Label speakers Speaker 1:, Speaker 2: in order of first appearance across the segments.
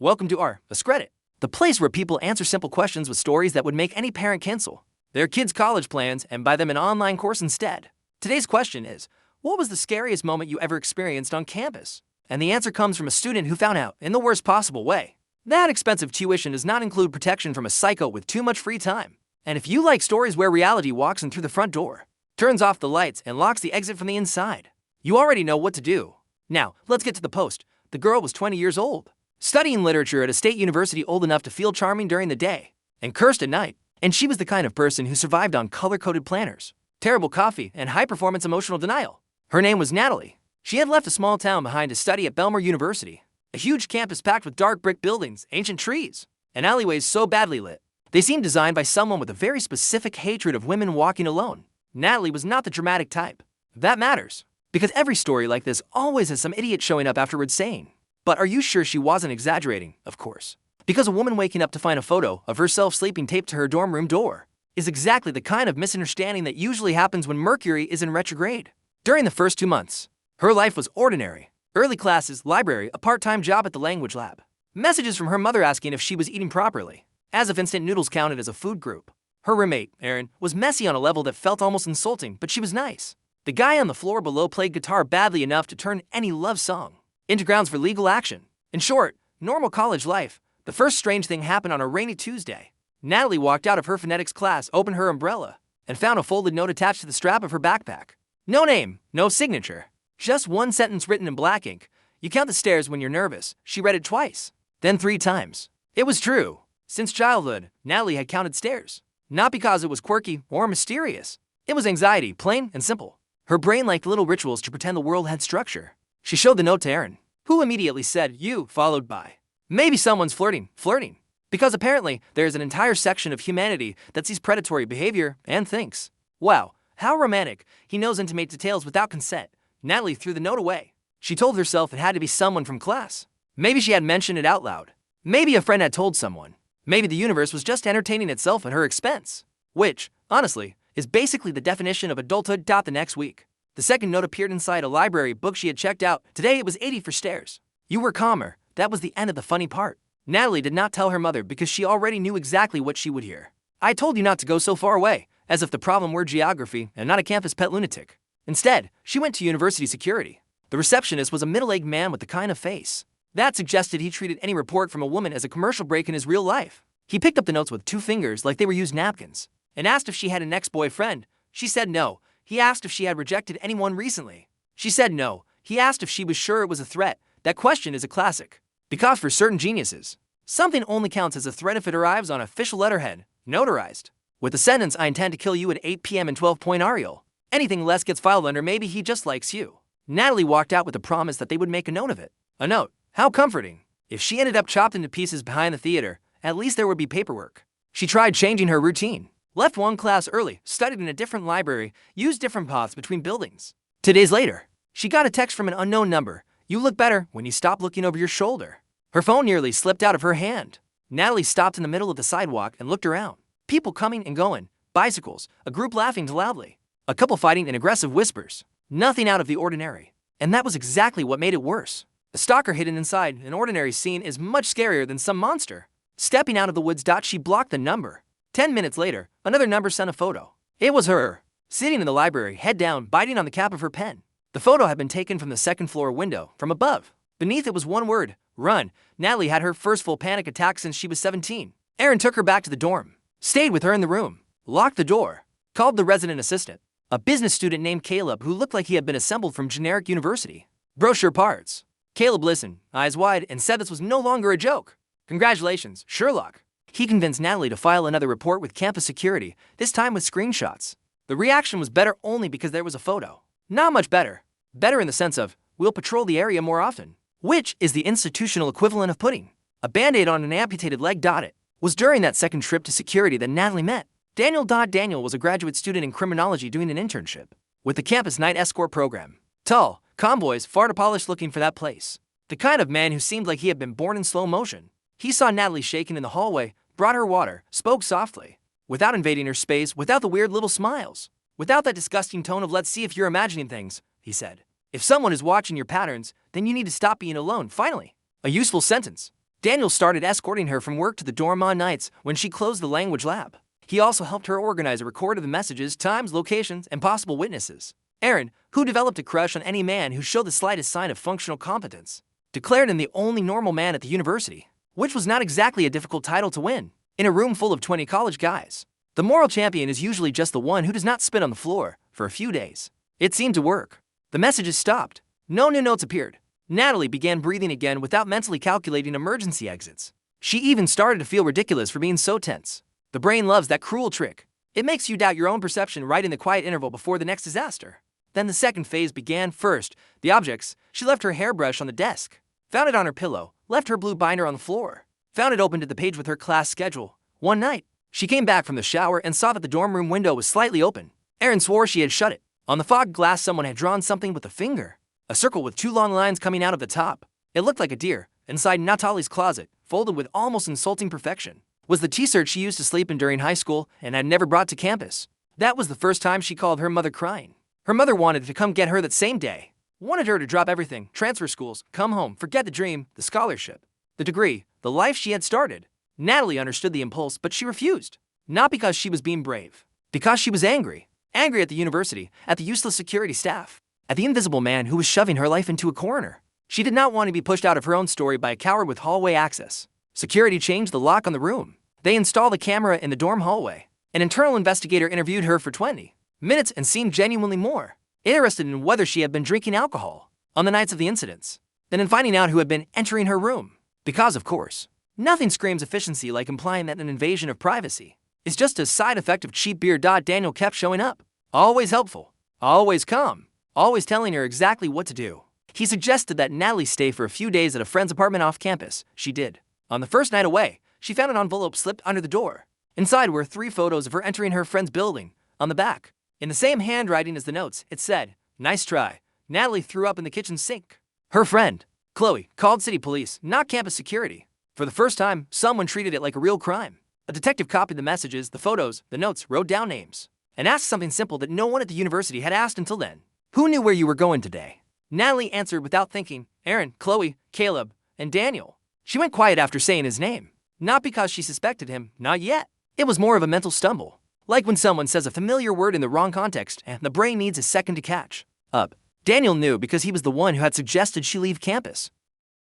Speaker 1: Welcome to our AskReddit, the place where people answer simple questions with stories that would make any parent cancel their kids' college plans and buy them an online course instead. Today's question is, what was the scariest moment you ever experienced on campus? And the answer comes from a student who found out in the worst possible way. That expensive tuition does not include protection from a psycho with too much free time. And if you like stories where reality walks in through the front door, turns off the lights, and locks the exit from the inside, you already know what to do. Now, let's get to the post. The girl was 20 years old, studying literature at a state university, old enough to feel charming during the day and cursed at night. And she was the kind of person who survived on color-coded planners, terrible coffee, and high-performance emotional denial. Her name was Natalie. She had left a small town behind to study at Belmar University, a huge campus packed with dark brick buildings, ancient trees, and alleyways so badly lit they seemed designed by someone with a very specific hatred of women walking alone. Natalie was not the dramatic type. That matters, because every story like this always has some idiot showing up afterwards saying, "But are you sure she wasn't exaggerating?" Of course. Because a woman waking up to find a photo of herself sleeping taped to her dorm room door is exactly the kind of misunderstanding that usually happens when Mercury is in retrograde. During the first 2 months, her life was ordinary. Early classes, library, a part-time job at the language lab. Messages from her mother asking if she was eating properly, as if instant noodles counted as a food group. Her roommate, Erin, was messy on a level that felt almost insulting, but she was nice. The guy on the floor below played guitar badly enough to turn any love song into grounds for legal action. In short, normal college life. The first strange thing happened on a rainy Tuesday. Natalie walked out of her phonetics class, opened her umbrella, and found a folded note attached to the strap of her backpack. No name, no signature, just one sentence written in black ink. "You count the stairs when you're nervous." She read it twice, then 3 times. It was true. Since childhood, Natalie had counted stairs. Not because it was quirky or mysterious. It was anxiety, plain and simple. Her brain liked little rituals to pretend the world had structure. She showed the note to Erin, who immediately said, "You," followed by, "Maybe someone's flirting." Because apparently, there is an entire section of humanity that sees predatory behavior and thinks, "Wow, how romantic. He knows intimate details without consent." Natalie threw the note away. She told herself it had to be someone from class. Maybe she had mentioned it out loud. Maybe a friend had told someone. Maybe the universe was just entertaining itself at her expense. Which, honestly, is basically the definition of adulthood. The next week, the second note appeared inside a library book she had checked out. Today it was 80 for stairs. You were calmer. That was the end of the funny part. Natalie did not tell her mother because she already knew exactly what she would hear. "I told you not to go so far away," as if the problem were geography and not a campus pet lunatic. Instead, she went to university security. The receptionist was a middle-aged man with the kind of face that suggested he treated any report from a woman as a commercial break in his real life. He picked up the notes with 2 fingers like they were used napkins and asked if she had an ex-boyfriend. She said no. He asked if she had rejected anyone recently. She said no. He asked if she was sure it was a threat. That question is a classic. Because for certain geniuses, something only counts as a threat if it arrives on official letterhead, notarized, with the sentence, "I intend to kill you at 8 p.m. in 12-point Arial." Anything less gets filed under "maybe he just likes you." Natalie walked out with the promise that they would make a note of it. A note. How comforting. If she ended up chopped into pieces behind the theater, at least there would be paperwork. She tried changing her routine. Left one class early, studied in a different library, used different paths between buildings. 2 days later, she got a text from an unknown number. "You look better when you stop looking over your shoulder." Her phone nearly slipped out of her hand. Natalie stopped in the middle of the sidewalk and looked around. People coming and going, bicycles, a group laughing loudly, a couple fighting in aggressive whispers. Nothing out of the ordinary. And that was exactly what made it worse. A stalker hidden inside an ordinary scene is much scarier than some monster stepping out of the woods. She blocked the number. 10 minutes later, another number sent a photo. It was her, sitting in the library, head down, biting on the cap of her pen. The photo had been taken from the second-floor window, from above. Beneath it was one word: run. Natalie had her first full panic attack since she was 17. Erin took her back to the dorm, stayed with her in the room, locked the door, called the resident assistant, a business student named Caleb who looked like he had been assembled from generic university brochure parts. Caleb listened, eyes wide, and said this was no longer a joke. "Congratulations, Sherlock." He convinced Natalie to file another report with campus security, this time with screenshots. The reaction was better only because there was a photo. Not much better. Better in the sense of, "We'll patrol the area more often," which is the institutional equivalent of putting a band-aid on an amputated leg. It was during that second trip to security that Natalie met Daniel. Daniel was a graduate student in criminology doing an internship with the campus night escort program. Tall, calm voice, far too polished looking for that place. The kind of man who seemed like he had been born in slow motion. He saw Natalie shaking in the hallway, brought her water, spoke softly, without invading her space, without the weird little smiles, without that disgusting tone of "let's see if you're imagining things," he said. "If someone is watching your patterns, then you need to stop being alone." Finally, a useful sentence. Daniel started escorting her from work to the dorm on nights when she closed the language lab. He also helped her organize a record of the messages, times, locations, and possible witnesses. Aaron, who developed a crush on any man who showed the slightest sign of functional competence, declared him the only normal man at the university, which was not exactly a difficult title to win in a room full of 20 college guys. The moral champion is usually just the one who does not spit on the floor for a few days. It seemed to work. The messages stopped. No new notes appeared. Natalie began breathing again without mentally calculating emergency exits. She even started to feel ridiculous for being so tense. The brain loves that cruel trick. It makes you doubt your own perception right in the quiet interval before the next disaster. Then the second phase began. First, the objects. She left her hairbrush on the desk, found it on her pillow, left her blue binder on the floor, found it open to the page with her class schedule. One night, she came back from the shower and saw that the dorm room window was slightly open. Aaron swore she had shut it. On the fogged glass, someone had drawn something with a finger. A circle with 2 long lines coming out of the top. It looked like a deer. Inside Natalie's closet, folded with almost insulting perfection, was the t-shirt she used to sleep in during high school and had never brought to campus. That was the first time she called her mother crying. Her mother wanted to come get her that same day. Wanted her to drop everything, transfer schools, come home, forget the dream, the scholarship, the degree, the life she had started. Natalie understood the impulse, but she refused. Not because she was being brave. Because she was angry. Angry at the university, at the useless security staff, at the invisible man who was shoving her life into a corner. She did not want to be pushed out of her own story by a coward with hallway access. Security changed the lock on the room. They installed a camera in the dorm hallway. An internal investigator interviewed her for 20 minutes and seemed genuinely more interested in whether she had been drinking alcohol on the nights of the incidents than in finding out who had been entering her room. Because, of course, nothing screams efficiency like implying that an invasion of privacy is just a side effect of cheap beer. Daniel kept showing up. Always helpful. Always calm. Always telling her exactly what to do. He suggested that Natalie stay for a few days at a friend's apartment off campus. She did. On the first night away, she found an envelope slipped under the door. Inside were 3 photos of her entering her friend's building. On the back, in the same handwriting as the notes, it said, "Nice try. Natalie threw up in the kitchen sink." Her friend, Chloe, called city police, not campus security. For the first time, someone treated it like a real crime. A detective copied the messages, the photos, the notes, wrote down names, and asked something simple that no one at the university had asked until then. "Who knew where you were going today?" Natalie answered without thinking, "Aaron, Chloe, Caleb, and Daniel." She went quiet after saying his name. Not because she suspected him, not yet. It was more of a mental stumble. Like when someone says a familiar word in the wrong context and the brain needs a second to catch up. Daniel knew because he was the one who had suggested she leave campus.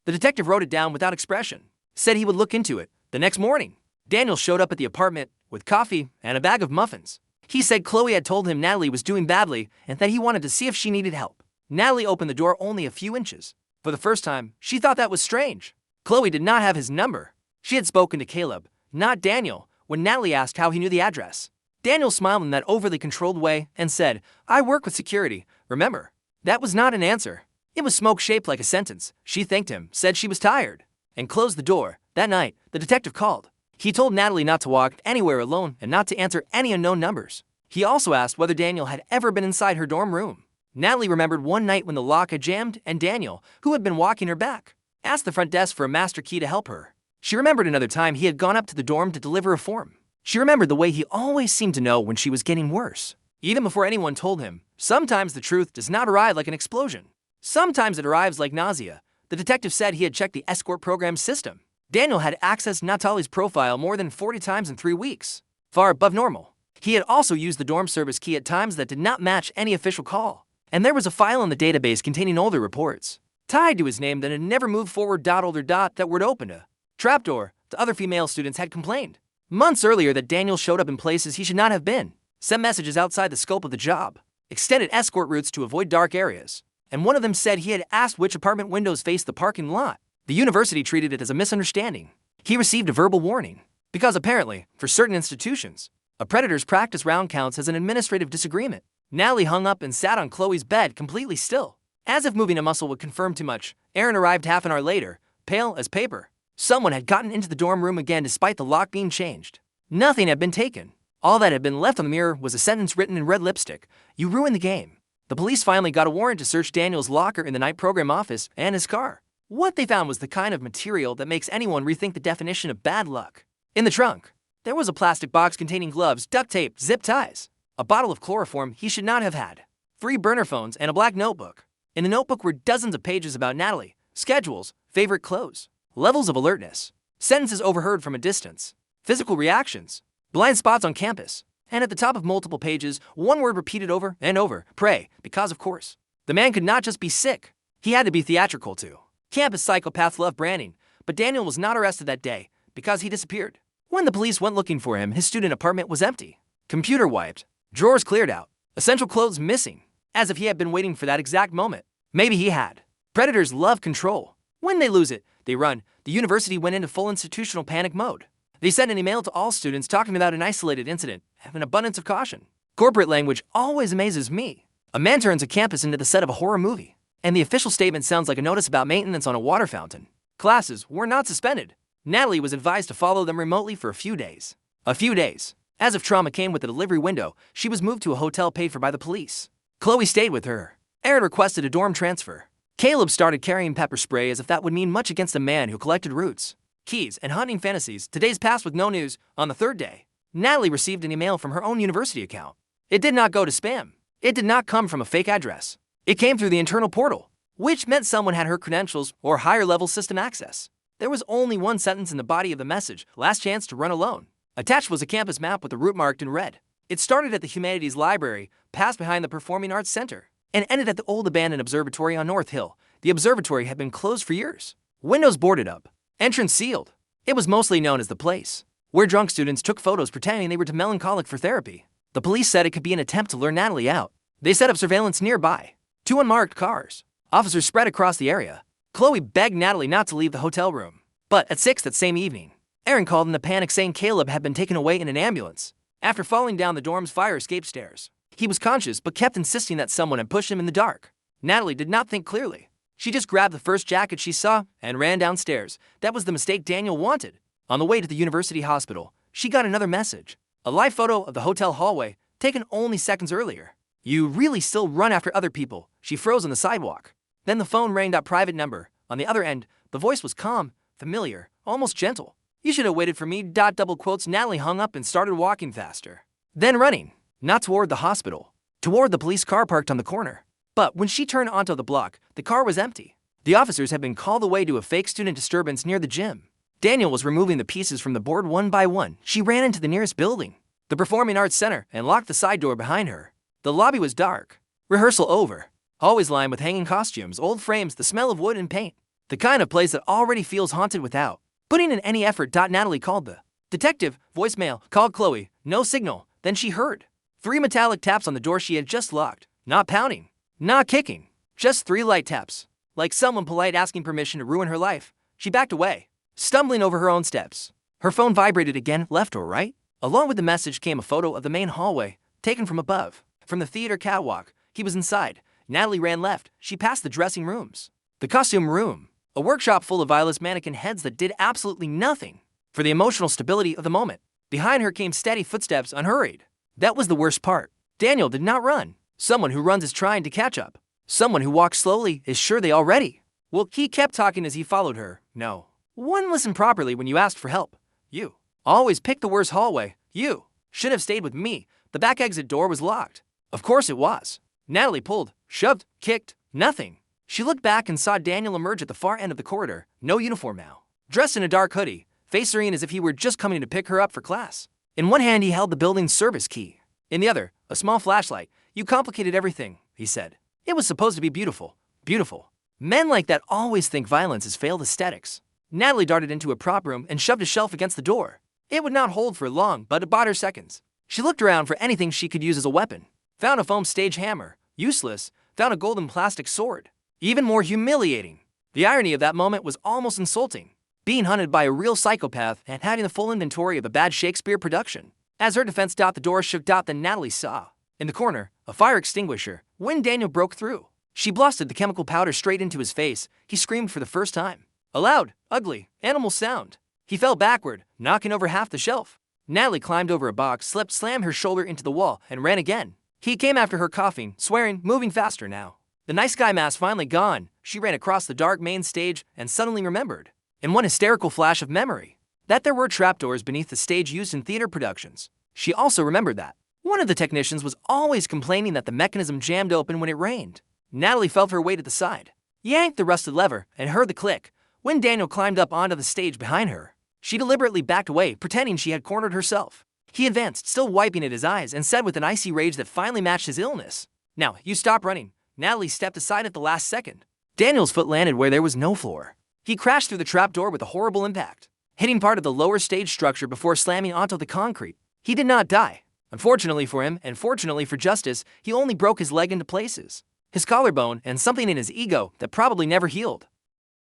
Speaker 1: The detective wrote it down without expression, said he would look into it. The next morning, Daniel showed up at the apartment with coffee and a bag of muffins. He said Chloe had told him Natalie was doing badly and that he wanted to see if she needed help. Natalie opened the door only a few inches. For the first time, she thought that was strange. Chloe did not have his number. She had spoken to Caleb, not Daniel, when Natalie asked how he knew the address. Daniel smiled in that overly controlled way and said, "I work with security, remember?" That was not an answer. It was smoke-shaped like a sentence. She thanked him, said she was tired, and closed the door. That night, the detective called. He told Natalie not to walk anywhere alone and not to answer any unknown numbers. He also asked whether Daniel had ever been inside her dorm room. Natalie remembered one night when the lock had jammed and Daniel, who had been walking her back, asked the front desk for a master key to help her. She remembered another time he had gone up to the dorm to deliver a form. She remembered the way he always seemed to know when she was getting worse, even before anyone told him. Sometimes the truth does not arrive like an explosion. Sometimes it arrives like nausea. The detective said he had checked the escort program's system. Daniel had accessed Natalie's profile more than 40 times in 3 weeks, far above normal. He had also used the dorm service key at times that did not match any official call. And there was a file in the database containing older reports, tied to his name that had never moved forward. Older. That word opened a trapdoor to other female students had complained months earlier that Daniel showed up in places he should not have been, sent messages outside the scope of the job, extended escort routes to avoid dark areas, and one of them said he had asked which apartment windows faced the parking lot. The university treated it as a misunderstanding. He received a verbal warning, because apparently, for certain institutions, a predator's practice round counts as an administrative disagreement. Natalie hung up and sat on Chloe's bed completely still, as if moving a muscle would confirm too much. Aaron arrived half an hour later, pale as paper. Someone had gotten into the dorm room again despite the lock being changed. Nothing had been taken. All that had been left on the mirror was a sentence written in red lipstick. "You ruined the game." The police finally got a warrant to search Daniel's locker in the night program office and his car. What they found was the kind of material that makes anyone rethink the definition of bad luck. In the trunk, there was a plastic box containing gloves, duct tape, zip ties, a bottle of chloroform he should not have had, 3 burner phones, and a black notebook. In the notebook were dozens of pages about Natalie, schedules, favorite clothes, levels of alertness, sentences overheard from a distance, physical reactions, blind spots on campus, and at the top of multiple pages, one word repeated over and over, pray, because of course. The man could not just be sick, he had to be theatrical too. Campus psychopaths love branding, but Daniel was not arrested that day because he disappeared. When the police went looking for him, his student apartment was empty. Computer wiped, drawers cleared out, essential clothes missing, as if he had been waiting for that exact moment. Maybe he had. Predators love control. When they lose it, they run. The university went into full institutional panic mode. They sent an email to all students talking about an isolated incident, have an abundance of caution. Corporate language always amazes me. A man turns a campus into the set of a horror movie, and the official statement sounds like a notice about maintenance on a water fountain. Classes were not suspended. Natalie was advised to follow them remotely for a few days. A few days. As if trauma came with the delivery window, she was moved to a hotel paid for by the police. Chloe stayed with her. Aaron requested a dorm transfer. Caleb started carrying pepper spray as if that would mean much against a man who collected roots, keys, and hunting fantasies. Today's passed with no news. On the third day, Natalie received an email from her own university account. It did not go to spam. It did not come from a fake address. It came through the internal portal, which meant someone had her credentials or higher-level system access. There was only one sentence in the body of the message, last chance to run alone. Attached was a campus map with the route marked in red. It started at the Humanities Library, passed behind the Performing Arts Center, and ended at the old abandoned observatory on North Hill. The observatory had been closed for years. Windows boarded up. Entrance sealed. It was mostly known as the place, where drunk students took photos pretending they were too melancholic for therapy. The police said it could be an attempt to lure Natalie out. They set up surveillance nearby. 2 unmarked cars. Officers spread across the area. Chloe begged Natalie not to leave the hotel room. But at 6 that same evening, Aaron called in a panic saying Caleb had been taken away in an ambulance after falling down the dorm's fire escape stairs. He was conscious but kept insisting that someone had pushed him in the dark. Natalie did not think clearly. She just grabbed the first jacket she saw and ran downstairs. That was the mistake Daniel wanted. On the way to the university hospital, she got another message. A live photo of the hotel hallway, taken only seconds earlier. You really still run after other people. She froze on the sidewalk. Then the phone rang that private number. On the other end, the voice was calm, familiar, almost gentle. You should have waited for me. Double quotes. Natalie hung up and started walking faster. Then running. Not toward the hospital. Toward the police car parked on the corner. But when she turned onto the block, the car was empty. The officers had been called away to a fake student disturbance near the gym. Daniel was removing the pieces from the board one by one. She ran into the nearest building, the Performing Arts Center, and locked the side door behind her. The lobby was dark. Rehearsal over. Always lined with hanging costumes, old frames, the smell of wood and paint. The kind of place that already feels haunted without putting in any effort. Natalie called the detective. Voicemail. Called Chloe. No signal. Then she heard 3 metallic taps on the door she had just locked. Not pounding. Not kicking. Just 3 light taps. Like someone polite asking permission to ruin her life. She backed away, stumbling over her own steps. Her phone vibrated again, left or right. Along with the message came a photo of the main hallway, taken from above. From the theater catwalk, he was inside. Natalie ran left. She passed the dressing rooms. The costume room. A workshop full of eyeless mannequin heads that did absolutely nothing for the emotional stability of the moment. Behind her came steady footsteps, unhurried. That was the worst part. Daniel did not run. Someone who runs is trying to catch up. Someone who walks slowly is sure they already. Well, he kept talking as he followed her. No. One listened properly when you asked for help. You always pick the worst hallway. You should have stayed with me. The back exit door was locked. Of course it was. Natalie pulled, shoved, kicked, nothing. She looked back and saw Daniel emerge at the far end of the corridor, no uniform now. Dressed in a dark hoodie, face serene as if he were just coming to pick her up for class. In one hand he held the building's service key. In the other, a small flashlight. You complicated everything, he said. It was supposed to be beautiful. Beautiful. Men like that always think violence is failed aesthetics. Natalie darted into a prop room and shoved a shelf against the door. It would not hold for long, but it bought her seconds. She looked around for anything she could use as a weapon. Found a foam stage hammer. Useless. Found a golden plastic sword. Even more humiliating. The irony of that moment was almost insulting. Being hunted by a real psychopath and having the full inventory of a bad Shakespeare production. As her defense, the door shook. Then Natalie saw, in the corner, a fire extinguisher. When Daniel broke through, she blasted the chemical powder straight into his face. He screamed for the first time. A loud, ugly, animal sound. He fell backward, knocking over half the shelf. Natalie climbed over a box, slammed her shoulder into the wall, and ran again. He came after her, coughing, swearing, moving faster now. The nice guy mask finally gone, she ran across the dark main stage and suddenly remembered, in one hysterical flash of memory, that there were trapdoors beneath the stage used in theater productions. She also remembered that one of the technicians was always complaining that the mechanism jammed open when it rained. Natalie felt her way to the side, yanked the rusted lever, and heard the click. When Daniel climbed up onto the stage behind her, she deliberately backed away, pretending she had cornered herself. He advanced, still wiping at his eyes, and said with an icy rage that finally matched his illness, "Now, you stop running." Natalie stepped aside at the last second. Daniel's foot landed where there was no floor. He crashed through the trapdoor with a horrible impact, hitting part of the lower stage structure before slamming onto the concrete. He did not die. Unfortunately for him, and fortunately for justice, he only broke his leg into places, his collarbone, and something in his ego that probably never healed.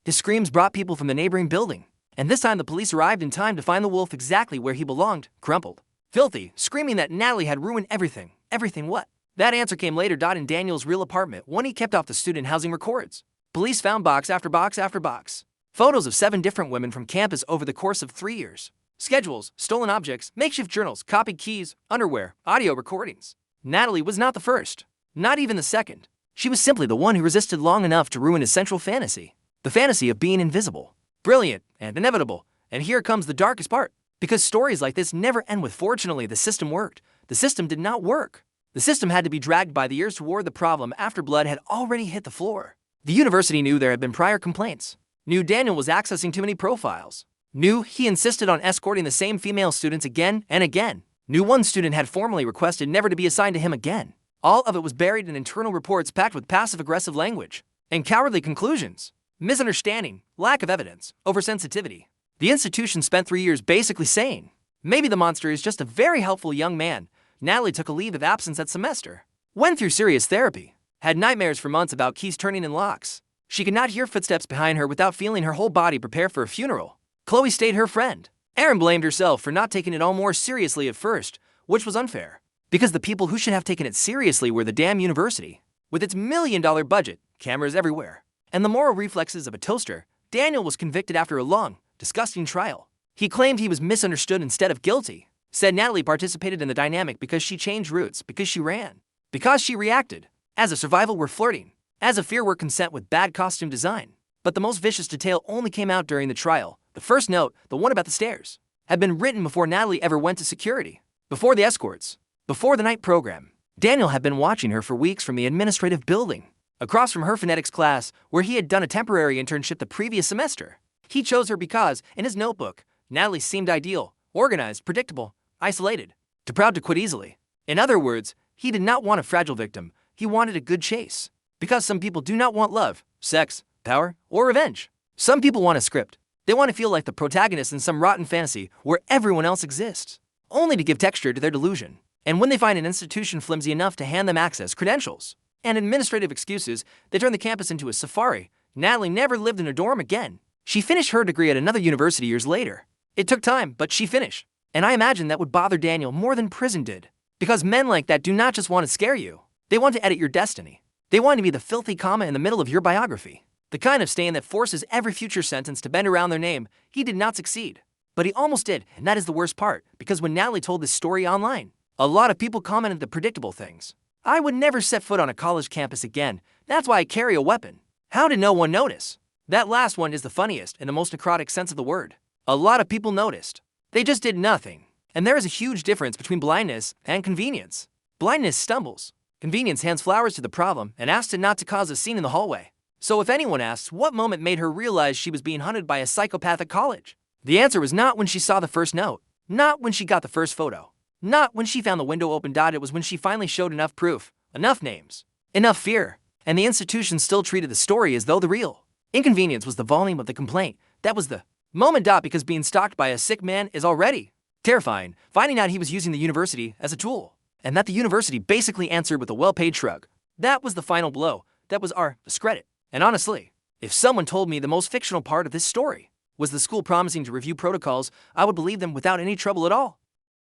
Speaker 1: His screams brought people from the neighboring building, and this time the police arrived in time to find the wolf exactly where he belonged, crumpled, filthy, screaming that Natalie had ruined everything. Everything what? That answer came later. In Daniel's real apartment, one he kept off the student housing records. Police found box after box after box. Photos of 7 different women from campus over the course of 3 years. Schedules, stolen objects, makeshift journals, copied keys, underwear, audio recordings. Natalie was not the first, not even the second. She was simply the one who resisted long enough to ruin his central fantasy, the fantasy of being invisible. Brilliant and inevitable. And here comes the darkest part. Because stories like this never end with "fortunately the system worked." The system did not work. The system had to be dragged by the ears toward the problem after blood had already hit the floor. The university knew there had been prior complaints, knew Daniel was accessing too many profiles, knew he insisted on escorting the same female students again and again, knew one student had formally requested never to be assigned to him again. All of it was buried in internal reports packed with passive-aggressive language and cowardly conclusions, misunderstanding, lack of evidence, oversensitivity. The institution spent 3 years basically saying, maybe the monster is just a very helpful young man. Natalie took a leave of absence that semester, went through serious therapy, had nightmares for months about keys turning in locks. She could not hear footsteps behind her without feeling her whole body prepare for a funeral. Chloe stayed her friend. Erin blamed herself for not taking it all more seriously at first, which was unfair, because the people who should have taken it seriously were the damn university. With its $1 million budget, cameras everywhere, and the moral reflexes of a toaster, Daniel was convicted after a long, disgusting trial. He claimed he was misunderstood instead of guilty. Said Natalie participated in the dynamic because she changed routes, because she ran, because she reacted. As a survival, we're flirting. As a fear, we're consent with bad costume design. But the most vicious detail only came out during the trial. The first note, the one about the stairs, had been written before Natalie ever went to security, before the escorts, before the night program. Daniel had been watching her for weeks from the administrative building, across from her phonetics class, where he had done a temporary internship the previous semester. He chose her because, in his notebook, Natalie seemed ideal, organized, predictable, isolated, too proud to quit easily. In other words, he did not want a fragile victim. He wanted a good chase. Because some people do not want love, sex, power, or revenge. Some people want a script. They want to feel like the protagonist in some rotten fantasy where everyone else exists, only to give texture to their delusion. And when they find an institution flimsy enough to hand them access, credentials, and administrative excuses, they turn the campus into a safari. Natalie never lived in a dorm again. She finished her degree at another university years later. It took time, but she finished. And I imagine that would bother Daniel more than prison did. Because men like that do not just want to scare you. They want to edit your destiny. They want to be the filthy comma in the middle of your biography. The kind of stain that forces every future sentence to bend around their name. He did not succeed. But he almost did, and that is the worst part. Because when Natalie told this story online, a lot of people commented the predictable things. I would never set foot on a college campus again. That's why I carry a weapon. How did no one notice? That last one is the funniest in the most necrotic sense of the word. A lot of people noticed. They just did nothing. And there is a huge difference between blindness and convenience. Blindness stumbles. Convenience hands flowers to the problem and asks it not to cause a scene in the hallway. So if anyone asks what moment made her realize she was being hunted by a psychopath at college, the answer was not when she saw the first note, not when she got the first photo, not when she found the window open. It was when she finally showed enough proof, enough names, enough fear, and the institution still treated the story as though the real inconvenience was the volume of the complaint. That was the moment. Because being stalked by a sick man is already terrifying. Finding out he was using the university as a tool, and that the university basically answered with a well-paid shrug. That was the final blow. That was our discredit. And honestly, if someone told me the most fictional part of this story was the school promising to review protocols, I would believe them without any trouble at all.